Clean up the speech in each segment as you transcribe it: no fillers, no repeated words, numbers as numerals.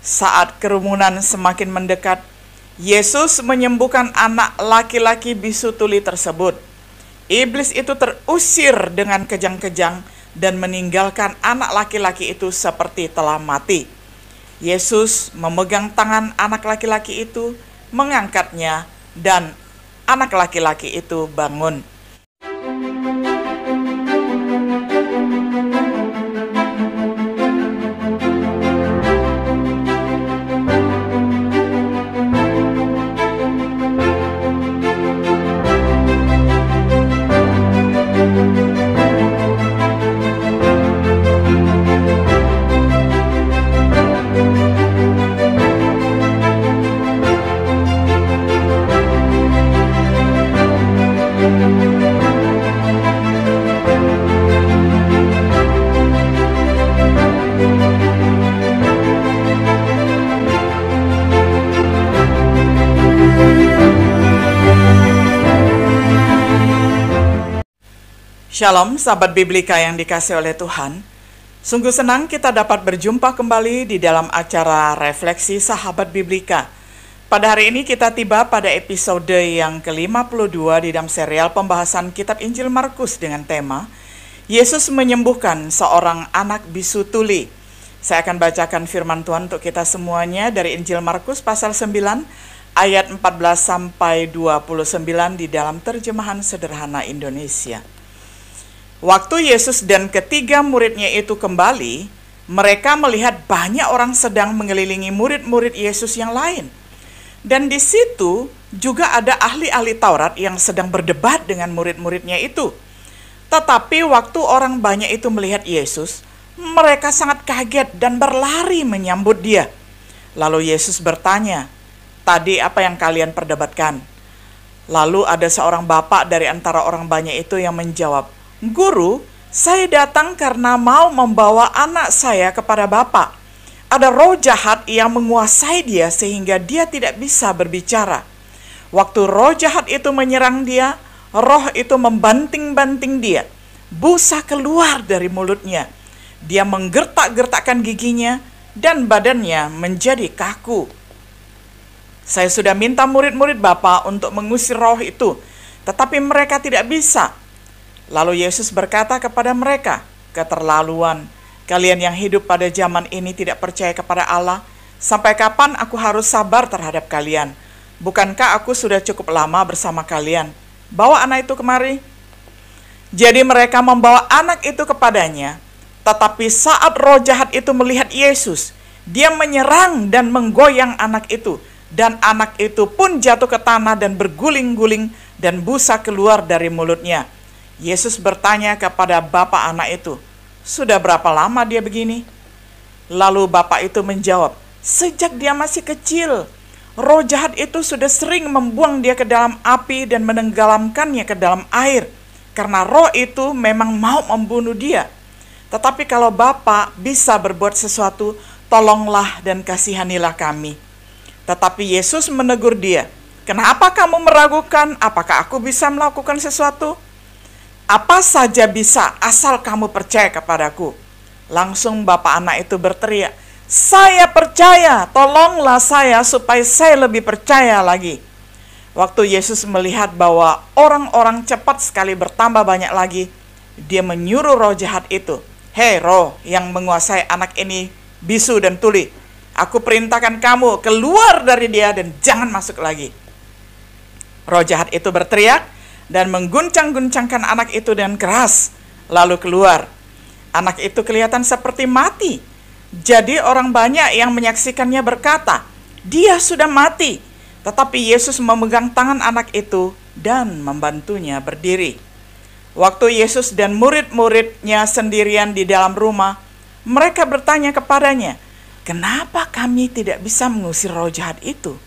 Saat kerumunan semakin mendekat, Yesus menyembuhkan anak laki-laki bisu tuli tersebut. Iblis itu terusir dengan kejang-kejang dan meninggalkan anak laki-laki itu seperti telah mati. Yesus memegang tangan anak laki-laki itu, mengangkatnya, dan anak laki-laki itu bangun. Shalom sahabat Biblika yang dikasihi oleh Tuhan. Sungguh senang kita dapat berjumpa kembali di dalam acara Refleksi Sahabat Biblika. Pada hari ini kita tiba pada episode yang ke-52 di dalam serial pembahasan kitab Injil Markus dengan tema Yesus menyembuhkan seorang anak bisu tuli. Saya akan bacakan firman Tuhan untuk kita semuanya dari Injil Markus pasal 9 ayat 14 sampai 29 di dalam terjemahan sederhana Indonesia. Waktu Yesus dan ketiga muridnya itu kembali, mereka melihat banyak orang sedang mengelilingi murid-murid Yesus yang lain. Dan di situ juga ada ahli-ahli Taurat yang sedang berdebat dengan murid-muridnya itu. Tetapi waktu orang banyak itu melihat Yesus, mereka sangat kaget dan berlari menyambut dia. Lalu Yesus bertanya, "Tadi apa yang kalian perdebatkan?" Lalu ada seorang bapak dari antara orang banyak itu yang menjawab, "Guru, saya datang karena mau membawa anak saya kepada Bapak. Ada roh jahat yang menguasai dia sehingga dia tidak bisa berbicara. Waktu roh jahat itu menyerang dia, roh itu membanting-banting dia. Busa keluar dari mulutnya. Dia menggertak-gertakkan giginya dan badannya menjadi kaku. Saya sudah minta murid-murid Bapak untuk mengusir roh itu, tetapi mereka tidak bisa." Lalu Yesus berkata kepada mereka, "Keterlaluan, kalian yang hidup pada zaman ini tidak percaya kepada Allah. Sampai kapan aku harus sabar terhadap kalian? Bukankah aku sudah cukup lama bersama kalian? Bawa anak itu kemari." Jadi mereka membawa anak itu kepadanya. Tetapi saat roh jahat itu melihat Yesus, dia menyerang dan menggoyang anak itu. Dan anak itu pun jatuh ke tanah dan berguling-guling dan busa keluar dari mulutnya. Yesus bertanya kepada bapak anak itu, "Sudah berapa lama dia begini?" Lalu bapak itu menjawab, "Sejak dia masih kecil. Roh jahat itu sudah sering membuang dia ke dalam api dan menenggelamkannya ke dalam air, karena roh itu memang mau membunuh dia. Tetapi kalau Bapak bisa berbuat sesuatu, tolonglah dan kasihanilah kami." Tetapi Yesus menegur dia, "Kenapa kamu meragukan apakah aku bisa melakukan sesuatu? Apa saja bisa asal kamu percaya kepadaku." Langsung bapak anak itu berteriak, "Saya percaya, tolonglah saya supaya saya lebih percaya lagi." Waktu Yesus melihat bahwa orang-orang cepat sekali bertambah banyak lagi, dia menyuruh roh jahat itu, "Hei roh yang menguasai anak ini bisu dan tuli, aku perintahkan kamu keluar dari dia dan jangan masuk lagi." Roh jahat itu berteriak dan mengguncang-guncangkan anak itu dengan keras, lalu keluar. Anak itu kelihatan seperti mati. Jadi orang banyak yang menyaksikannya berkata, "Dia sudah mati." Tetapi Yesus memegang tangan anak itu dan membantunya berdiri. Waktu Yesus dan murid-muridnya sendirian di dalam rumah, mereka bertanya kepadanya, "Kenapa kami tidak bisa mengusir roh jahat itu?"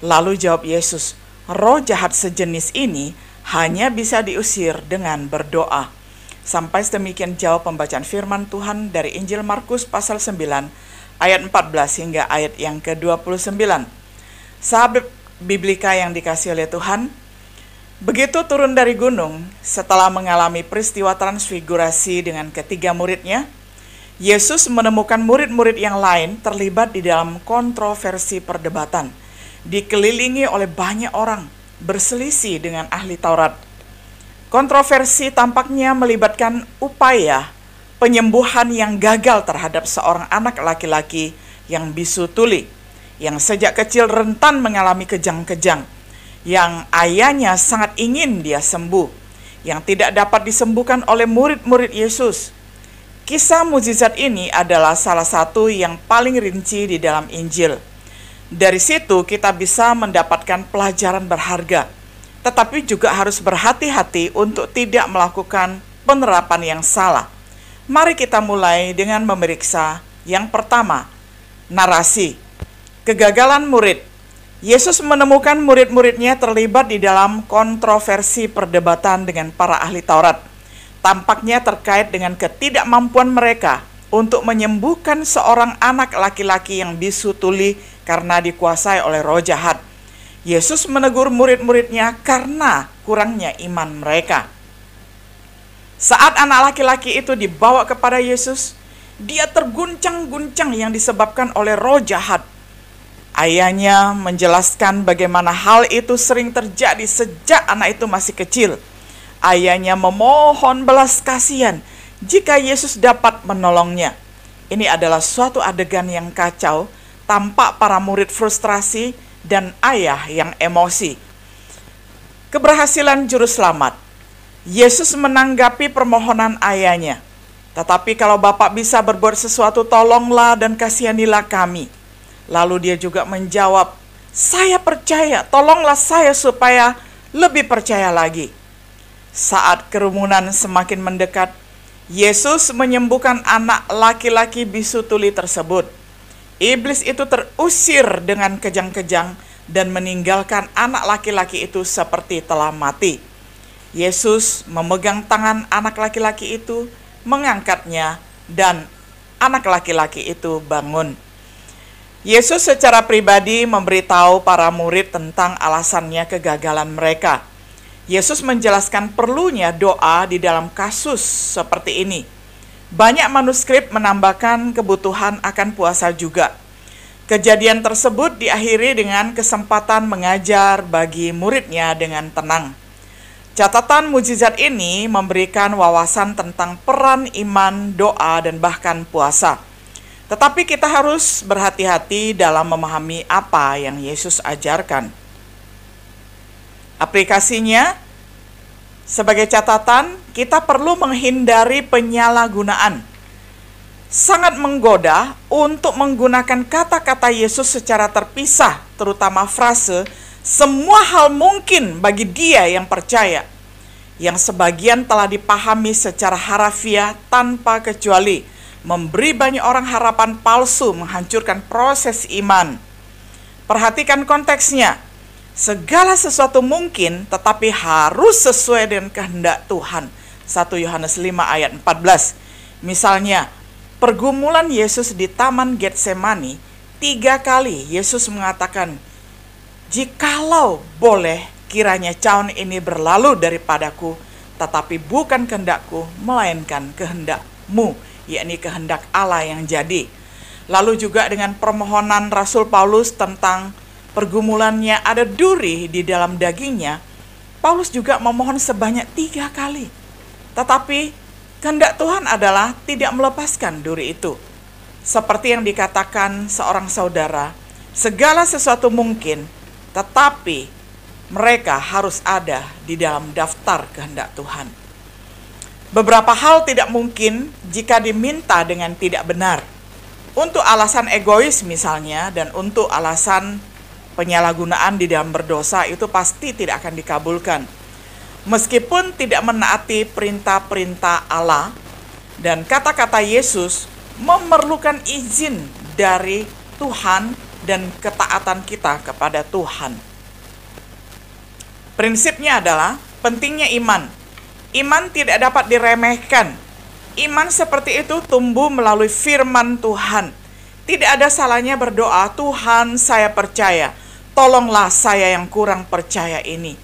Lalu jawab Yesus, "Roh jahat sejenis ini hanya bisa diusir dengan berdoa." Sampai sedemikian jauh pembacaan firman Tuhan dari Injil Markus pasal 9 ayat 14 hingga ayat yang ke-29. Sahabat Biblika yang dikasihi oleh Tuhan, begitu turun dari gunung setelah mengalami peristiwa transfigurasi dengan ketiga muridnya, Yesus menemukan murid-murid yang lain terlibat di dalam kontroversi perdebatan, dikelilingi oleh banyak orang, berselisih dengan ahli Taurat. Kontroversi tampaknya melibatkan upaya penyembuhan yang gagal terhadap seorang anak laki-laki yang bisu tuli, yang sejak kecil rentan mengalami kejang-kejang, yang ayahnya sangat ingin dia sembuh, yang tidak dapat disembuhkan oleh murid-murid Yesus. Kisah mukjizat ini adalah salah satu yang paling rinci di dalam Injil. Dari situ kita bisa mendapatkan pelajaran berharga, tetapi juga harus berhati-hati untuk tidak melakukan penerapan yang salah. Mari kita mulai dengan memeriksa yang pertama, narasi. Kegagalan murid. Yesus menemukan murid-muridnya terlibat di dalam kontroversi perdebatan dengan para ahli Taurat. Tampaknya terkait dengan ketidakmampuan mereka untuk menyembuhkan seorang anak laki-laki yang bisu tuli karena dikuasai oleh roh jahat. Yesus menegur murid-muridnya karena kurangnya iman mereka. Saat anak laki-laki itu dibawa kepada Yesus, dia terguncang-guncang yang disebabkan oleh roh jahat. Ayahnya menjelaskan bagaimana hal itu sering terjadi sejak anak itu masih kecil. Ayahnya memohon belas kasihan jika Yesus dapat menolongnya. Ini adalah suatu adegan yang kacau, tampak para murid frustrasi dan ayah yang emosi. Keberhasilan juru selamat. Yesus menanggapi permohonan ayahnya. Tetapi kalau Bapak bisa berbuat sesuatu, tolonglah dan kasihanilah kami. Lalu dia juga menjawab, saya percaya, tolonglah saya supaya lebih percaya lagi. Saat kerumunan semakin mendekat, Yesus menyembuhkan anak laki-laki bisu tuli tersebut. Iblis itu terusir dengan kejang-kejang dan meninggalkan anak laki-laki itu seperti telah mati. Yesus memegang tangan anak laki-laki itu, mengangkatnya, dan anak laki-laki itu bangun. Yesus secara pribadi memberitahu para murid tentang alasannya kegagalan mereka. Yesus menjelaskan perlunya doa di dalam kasus seperti ini. Banyak manuskrip menambahkan kebutuhan akan puasa juga. Kejadian tersebut diakhiri dengan kesempatan mengajar bagi muridnya dengan tenang. Catatan mukjizat ini memberikan wawasan tentang peran iman, doa, dan bahkan puasa. Tetapi kita harus berhati-hati dalam memahami apa yang Yesus ajarkan. Aplikasinya, sebagai catatan, kita perlu menghindari penyalahgunaan. Sangat menggoda untuk menggunakan kata-kata Yesus secara terpisah, terutama frase, semua hal mungkin bagi dia yang percaya, yang sebagian telah dipahami secara harafiah tanpa kecuali, memberi banyak orang harapan palsu, menghancurkan proses iman. Perhatikan konteksnya. Segala sesuatu mungkin, tetapi harus sesuai dengan kehendak Tuhan. 1 Yohanes 5 ayat 14. Misalnya, pergumulan Yesus di Taman Getsemani, 3 kali Yesus mengatakan, jikalau boleh, kiranya cawan ini berlalu daripadaku, tetapi bukan kehendakku, melainkan kehendak-Mu, yakni kehendak Allah yang jadi. Lalu juga dengan permohonan Rasul Paulus tentang pergumulannya ada duri di dalam dagingnya, Paulus juga memohon sebanyak 3 kali. Tetapi kehendak Tuhan adalah tidak melepaskan duri itu. Seperti yang dikatakan seorang saudara, segala sesuatu mungkin, tetapi mereka harus ada di dalam daftar kehendak Tuhan. Beberapa hal tidak mungkin jika diminta dengan tidak benar. Untuk alasan egois misalnya, dan untuk alasan penyalahgunaan di dalam berdosa, itu pasti tidak akan dikabulkan. Meskipun tidak menaati perintah-perintah Allah, dan kata-kata Yesus memerlukan izin dari Tuhan dan ketaatan kita kepada Tuhan. Prinsipnya adalah pentingnya iman. Iman tidak dapat diremehkan. Iman seperti itu tumbuh melalui firman Tuhan. Tidak ada salahnya berdoa, Tuhan saya percaya, tolonglah saya yang kurang percaya ini.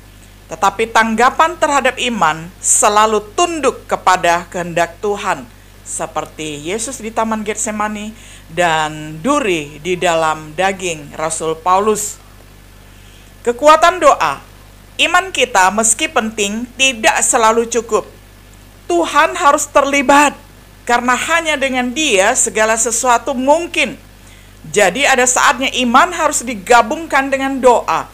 Tetapi tanggapan terhadap iman selalu tunduk kepada kehendak Tuhan, seperti Yesus di Taman Getsemani dan duri di dalam daging Rasul Paulus. Kekuatan doa, iman kita meski penting tidak selalu cukup. Tuhan harus terlibat, karena hanya dengan Dia segala sesuatu mungkin. Jadi ada saatnya iman harus digabungkan dengan doa.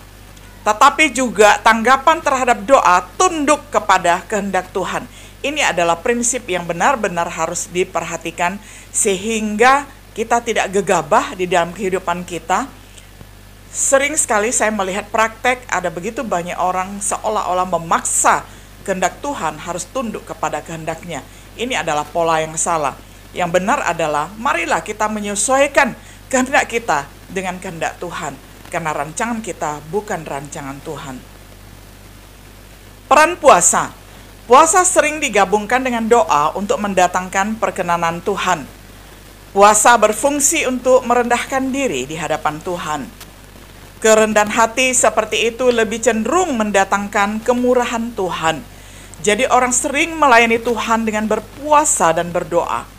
Tetapi juga tanggapan terhadap doa tunduk kepada kehendak Tuhan. Ini adalah prinsip yang benar-benar harus diperhatikan sehingga kita tidak gegabah di dalam kehidupan kita. Sering sekali saya melihat praktek ada begitu banyak orang seolah-olah memaksa kehendak Tuhan harus tunduk kepada kehendaknya. Ini adalah pola yang salah. Yang benar adalah marilah kita menyesuaikan kehendak kita dengan kehendak Tuhan, karena rancangan kita bukan rancangan Tuhan. Peran puasa. Puasa sering digabungkan dengan doa untuk mendatangkan perkenanan Tuhan. Puasa berfungsi untuk merendahkan diri di hadapan Tuhan. Kerendahan hati seperti itu lebih cenderung mendatangkan kemurahan Tuhan. Jadi orang sering melayani Tuhan dengan berpuasa dan berdoa.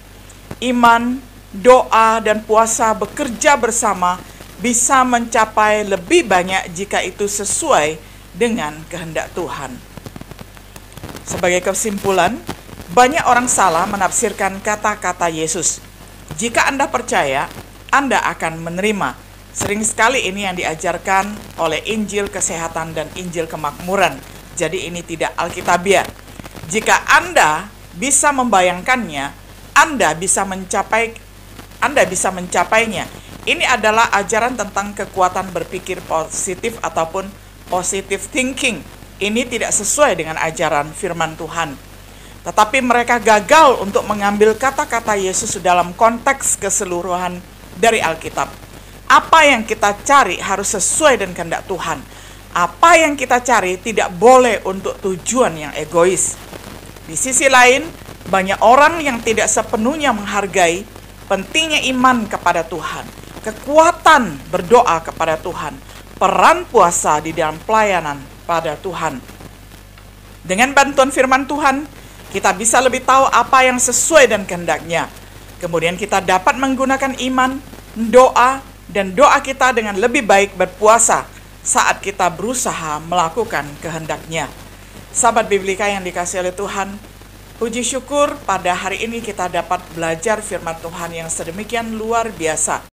Iman, doa, dan puasa bekerja bersama bisa mencapai lebih banyak jika itu sesuai dengan kehendak Tuhan. Sebagai kesimpulan, banyak orang salah menafsirkan kata-kata Yesus. Jika Anda percaya, Anda akan menerima. Sering sekali ini yang diajarkan oleh Injil Kesehatan dan Injil Kemakmuran. Jadi ini tidak alkitabiah. Jika Anda bisa membayangkannya, Anda bisa mencapainya. Ini adalah ajaran tentang kekuatan berpikir positif ataupun positive thinking. Ini tidak sesuai dengan ajaran firman Tuhan. Tetapi mereka gagal untuk mengambil kata-kata Yesus dalam konteks keseluruhan dari Alkitab. Apa yang kita cari harus sesuai dengan kehendak Tuhan. Apa yang kita cari tidak boleh untuk tujuan yang egois. Di sisi lain, banyak orang yang tidak sepenuhnya menghargai pentingnya iman kepada Tuhan, kekuatan berdoa kepada Tuhan, peran puasa di dalam pelayanan pada Tuhan. Dengan bantuan firman Tuhan, kita bisa lebih tahu apa yang sesuai dan kehendaknya. Kemudian kita dapat menggunakan iman, doa, dan doa kita dengan lebih baik berpuasa saat kita berusaha melakukan kehendaknya. Sahabat Biblika yang dikasihi oleh Tuhan, puji syukur pada hari ini kita dapat belajar firman Tuhan yang sedemikian luar biasa.